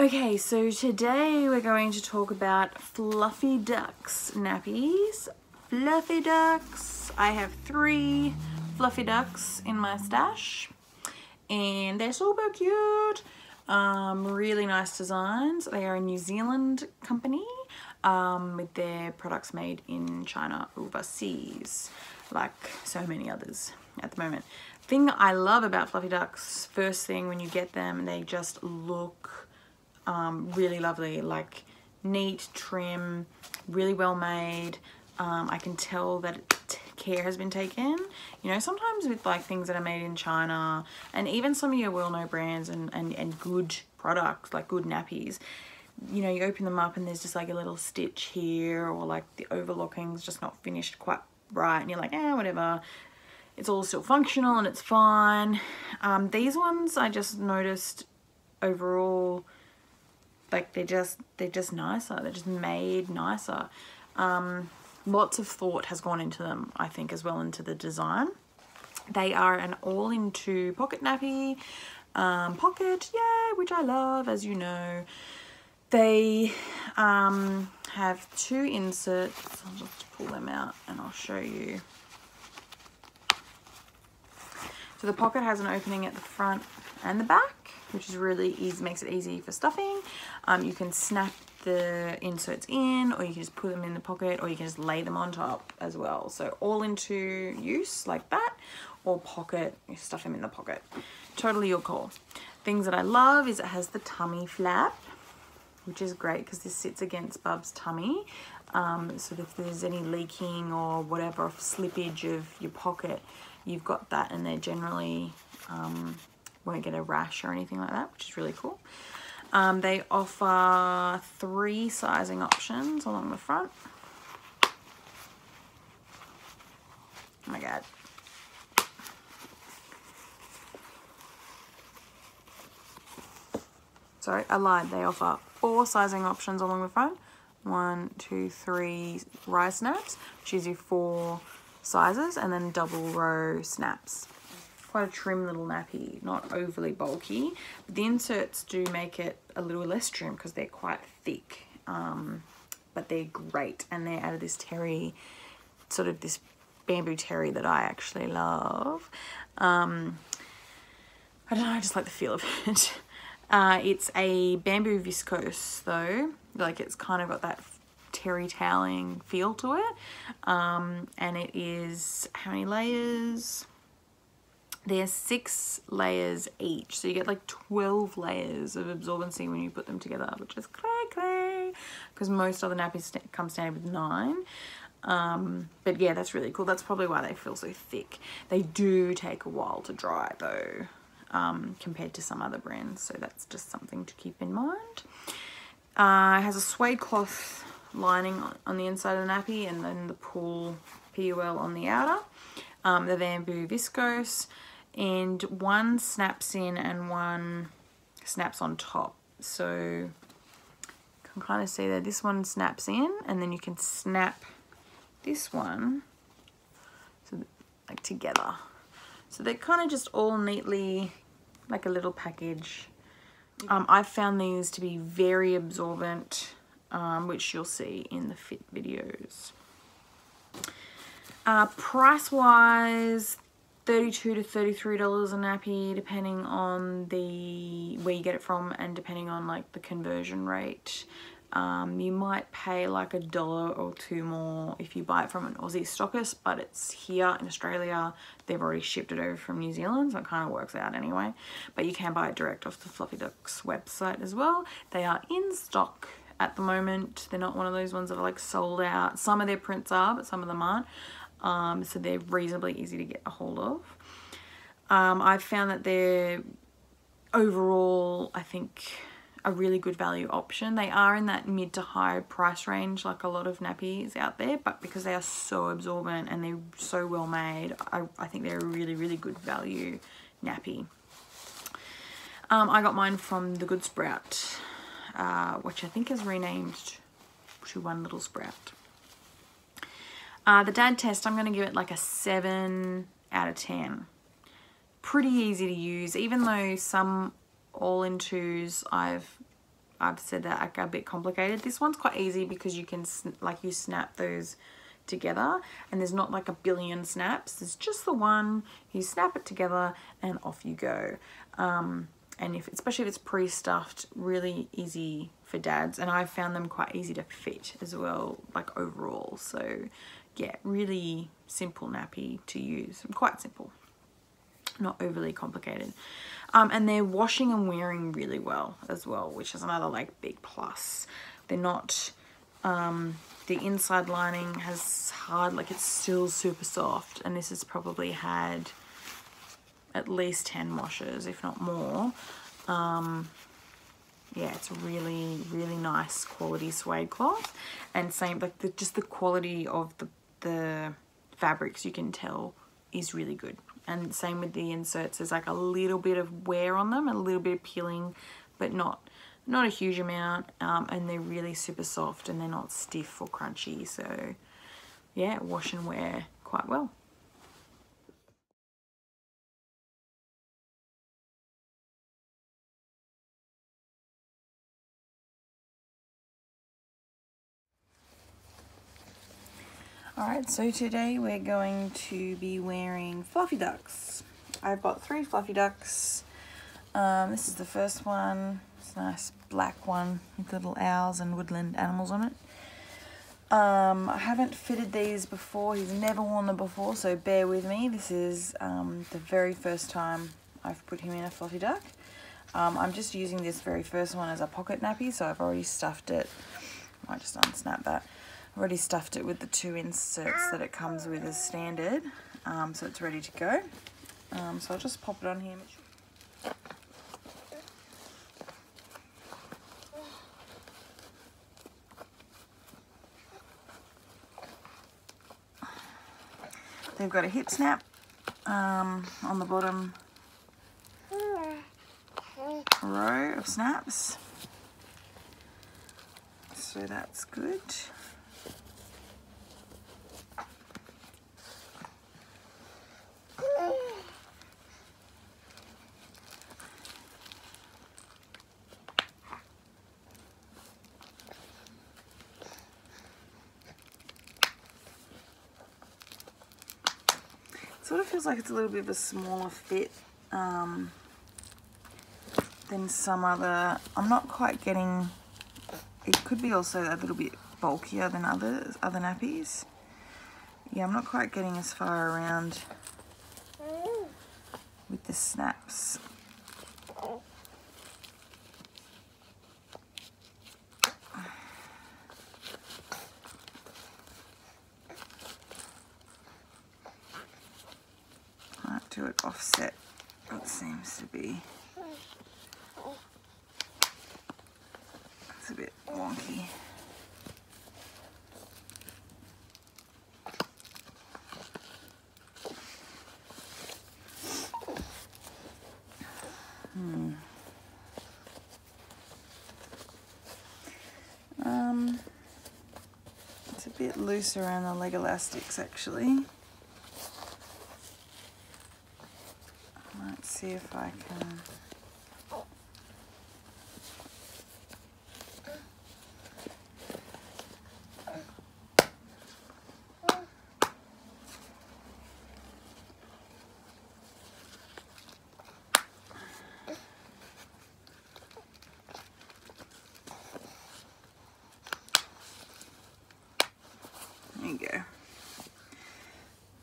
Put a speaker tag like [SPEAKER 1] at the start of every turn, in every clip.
[SPEAKER 1] Okay, so today we're going to talk about fluffy ducks nappies. Fluffy ducks. I have 3 fluffy ducks in my stash and they're super cute. Really nice designs. They are a New Zealand company with their products made in China overseas, like so many others at the moment. Thing I love about fluffy ducks, first thing when you get them, they just look really lovely, like neat, trim, really well made. I can tell that care has been taken. You know, sometimes with like things that are made in China and even some of your well-known brands and good products like good nappies, you know, you open them up and there's just like a little stitch here, or like the overlocking's just not finished quite right and you're like, whatever. It's all still functional and it's fine. These ones I just noticed overall, like they're just nicer. They're just made nicer. Lots of thought has gone into them, I think, as well, into the design. They are an all-into pocket nappy. Pocket, yeah, which I love, as you know. They have 2 inserts. I'll just pull them out and I'll show you. So the pocket has an opening at the front and the back, which is really easy, makes it easy for stuffing. You can snap the inserts in, or you can just put them in the pocket, or you can just lay them on top as well. So all into use like that, or pocket, you stuff them in the pocket. Totally your call. Things that I love is it has the tummy flap, which is great because this sits against Bub's tummy. So if there's any leaking or whatever, slippage of your pocket, you've got that, and they generally won't get a rash or anything like that, which is really cool. They offer 3 sizing options along the front. Oh my god. Sorry, I lied. They offer 4 sizing options along the front. 1, 2, 3 rise snaps, which gives you 4 sizes, and then double row snaps. Quite a trim little nappy, not overly bulky, but the inserts do make it a little less trim because they're quite thick, but they're great, and they're out of this terry, sort of this bamboo terry that I actually love. I don't know, I just like the feel of it. It's a bamboo viscose though, like it's kind of got that terry toweling feel to it, and it is, how many layers? There's 6 layers each, so you get like 12 layers of absorbency when you put them together, which is cray, because most other nappies come standard with 9. But yeah, that's really cool. That's probably why they feel so thick. They do take a while to dry though, compared to some other brands, so that's just something to keep in mind. It has a suede cloth lining on the inside of the nappy, and then the PUL on the outer. The bamboo viscose, and 1 snaps in and 1 snaps on top. So you can kind of see that this one snaps in, and then you can snap this one, so like together. So they're kind of just all neatly like a little package. I've found these to be very absorbent, which you'll see in the fit videos. Price wise, $32 to $33 a nappy, depending on where you get it from and depending on like the conversion rate. You might pay like $1 or $2 more if you buy it from an Aussie stockist, but it's here in Australia. They've already shipped it over from New Zealand, so it kind of works out anyway. But you can buy it direct off the Fluffy Ducks website as well. They are in stock at the moment. They're not one of those ones that are like sold out. Some of their prints are, but some of them aren't. So they're reasonably easy to get a hold of. I've found that they're overall, I think, a really good value option. They are in that mid to high price range like a lot of nappies out there, but because they are so absorbent and they're so well made, I think they're a really, really good value nappy. I got mine from the Good Sprout, which I think is renamed to One Little Sprout. The dad test, I'm going to give it like a 7 out of 10. Pretty easy to use, even though some all-in-twos I've I've said that like a bit complicated. This one's quite easy because you can you snap those together, and there's not like a billion snaps. There's just the one. You snap it together and off you go. And especially if it's pre-stuffed, really easy for dads, and I found them quite easy to fit as well, like overall. So yeah, really simple nappy to use. Quite simple, not overly complicated. And they're washing and wearing really well as well, which is another like big plus. They're not the inside lining has hard, like it's still super soft, and this has probably had at least 10 washes, if not more. Yeah, it's a really, really nice quality suede cloth, and same like just the quality of the fabrics, you can tell is really good. And same with the inserts, there's like a little bit of wear on them, a little bit of peeling, but not a huge amount. And they're really super soft, and they're not stiff or crunchy. So yeah, wash and wear quite well. Alright, so today we're going to be wearing fluffy ducks. I've got 3 fluffy ducks. This is the first one. It's a nice black one with little owls and woodland animals on it. I haven't fitted these before. He's never worn them before, so bear with me. This is the very first time I've put him in a fluffy duck. I'm just using this very first one as a pocket nappy, so I've already stuffed it. I might just unsnap that. I've already stuffed it with the 2 inserts that it comes with as standard, so it's ready to go. So I'll just pop it on here. They've got a hip snap on the bottom row of snaps, so that's good. Sort of feels like it's a little bit of a smaller fit than some other. I'm not quite getting. It could be also a little bit bulkier than other nappies. Yeah, I'm not quite getting as far around with the snaps. Might do it offset, it seems to be. It's a bit wonky. It's a bit loose around the leg elastics actually. Might see if I can. There you go.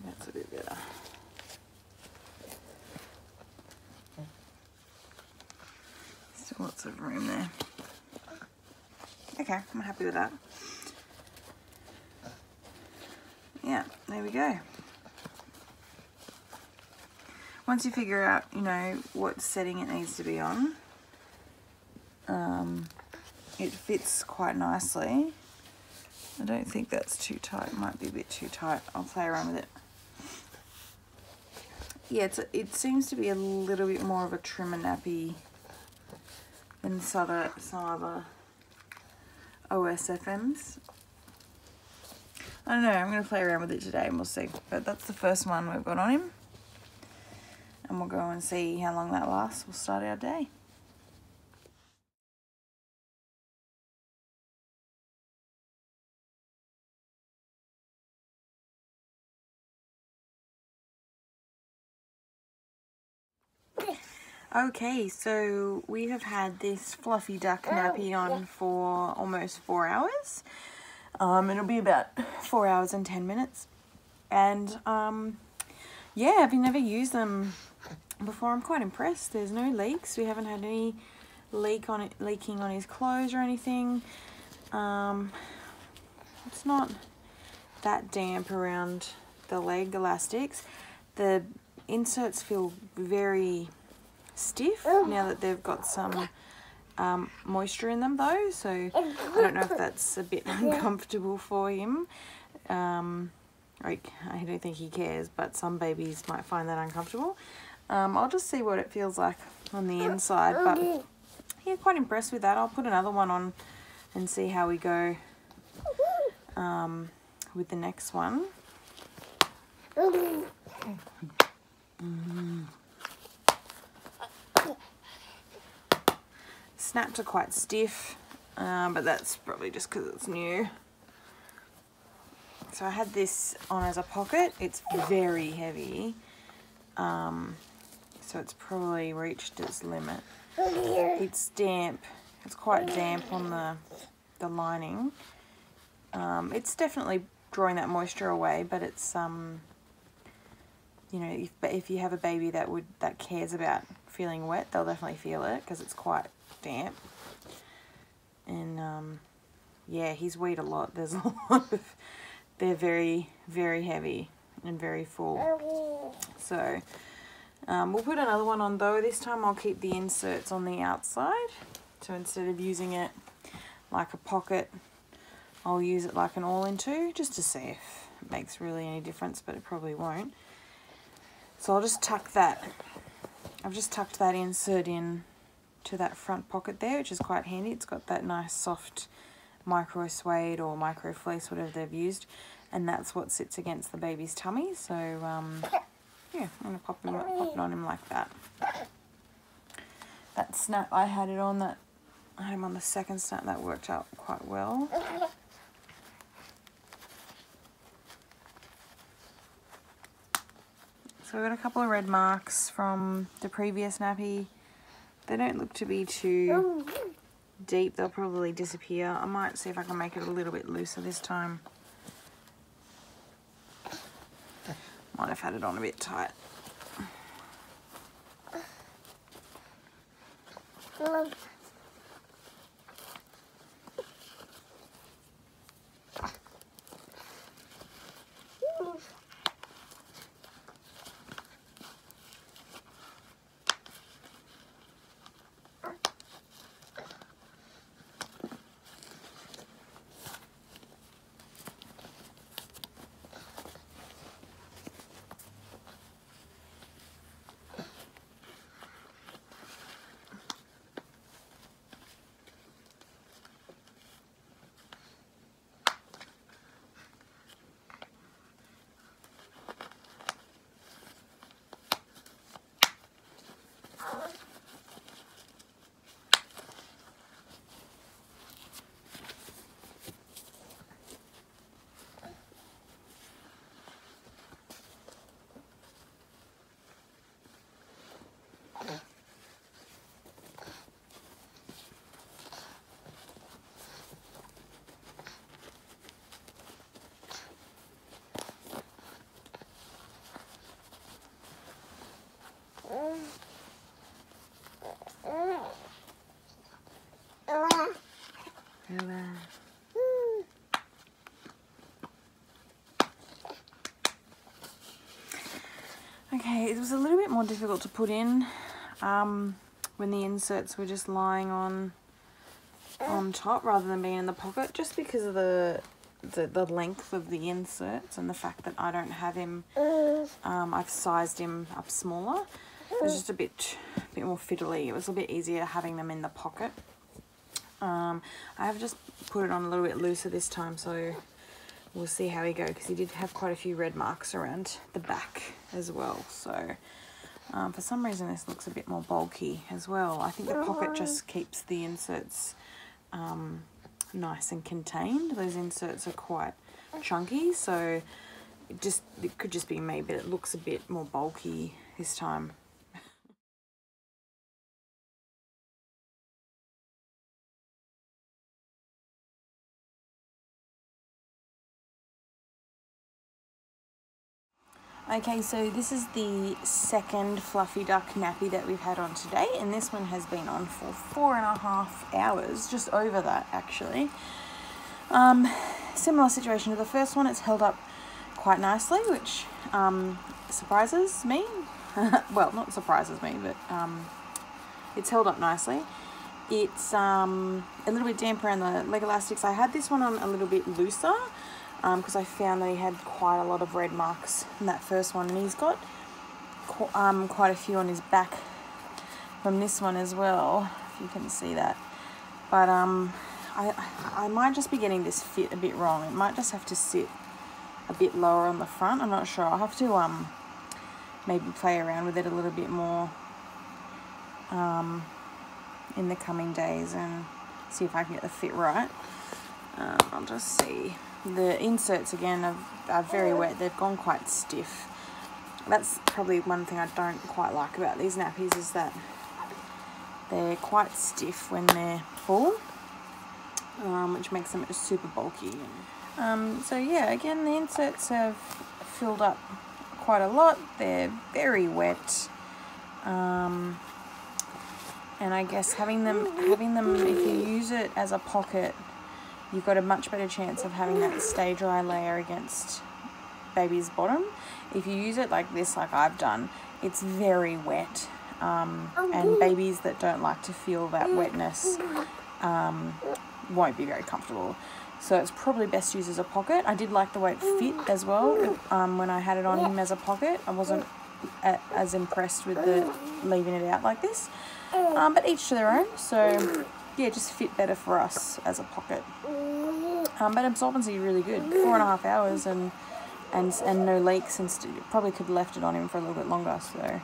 [SPEAKER 1] That's a bit better. Still lots of room there. Okay, I'm happy with that. Yeah, there we go. Once you figure out, you know, what setting it needs to be on, it fits quite nicely. I don't think that's too tight. It might be a bit too tight. I'll play around with it. Yeah, it seems to be a little bit more of a trimmer nappy than some other OSFMs. I don't know. I'm going to play around with it today and we'll see. But that's the first one we've got on him. And we'll go and see how long that lasts. We'll start our day. Okay, so we have had this fluffy duck nappy on for almost 4 hours. It'll be about 4 hours and 10 minutes. And yeah, I've never used them before. I'm quite impressed. There's no leaks. We haven't had any leaking on his clothes or anything. It's not that damp around the leg elastics. The inserts feel very stiff now that they've got some moisture in them though, so I don't know if that's a bit uncomfortable for him. Like, I don't think he cares, but some babies might find that uncomfortable. I'll just see what it feels like on the inside, but yeah, quite impressed with that. I'll put another one on and see how we go with the next one. Snaps are quite stiff, but that's probably just because it's new. So I had this on as a pocket. It's very heavy, so it's probably reached its limit. It's damp. It's quite damp on the lining. It's definitely drawing that moisture away, but it's you know, if you have a baby that cares about feeling wet, they'll definitely feel it because it's quite damp. And yeah, he's weighed a lot. There's a lot of, they're very, very heavy and very full. So we'll put another one on though. This time I'll keep the inserts on the outside. So instead of using it like a pocket, I'll use it like an all-in-two, just to see if it makes really any difference, but it probably won't. So I'll just tuck that. I've just tucked that insert in to that front pocket there, which is quite handy. It's got that nice soft micro suede or micro fleece, whatever they've used, and that's what sits against the baby's tummy. So yeah, I'm gonna pop it on him like that. That snap I had him on the second snap, that worked out quite well. So we've got a couple of red marks from the previous nappy. They don't look to be too deep. They'll probably disappear. I might see if I can make it a little bit looser this time. Might have had it on a bit tight. Okay, it was a little bit more difficult to put in when the inserts were just lying on top rather than being in the pocket, just because of the length of the inserts and the fact that I don't have him. I've sized him up smaller. It was just a bit more fiddly. It was a bit easier having them in the pocket. I have just put it on a little bit looser this time, so we'll see how he goes, because he did have quite a few red marks around the back as well. So for some reason this looks a bit more bulky as well. I think the pocket just keeps the inserts nice and contained. Those inserts are quite chunky, so it could just be me, but it looks a bit more bulky this time. Okay, so this is the second fluffy duck nappy that we've had on today, and this one has been on for 4.5 hours, just over that actually. Similar situation to the first one, it's held up quite nicely, which surprises me. Well, not surprises me, but it's held up nicely. It's a little bit damp around the leg elastics. I had this one on a little bit looser because I found that he had quite a lot of red marks in that first one, and he's got quite a few on his back from this one as well, if you can see that. But I might just be getting this fit a bit wrong. It might just have to sit a bit lower on the front. I'm not sure. I'll have to maybe play around with it a little bit more in the coming days and see if I can get the fit right. I'll just see. The inserts again are very wet. They've gone quite stiff. That's probably one thing I don't quite like about these nappies, is that they're quite stiff when they're full, which makes them just super bulky. So yeah, again, the inserts have filled up quite a lot. They're very wet. And I guess having them, if you use it as a pocket, you've got a much better chance of having that stay dry layer against baby's bottom. If you use it like this, like I've done, it's very wet. And babies that don't like to feel that wetness won't be very comfortable. So it's probably best used as a pocket. I did like the way it fit as well when I had it on him as a pocket. I wasn't as impressed with leaving it out like this. But each to their own. So yeah, just fit better for us as a pocket. But absorbency really good. 4.5 hours and no leaks, and probably could have left it on him for a little bit longer. So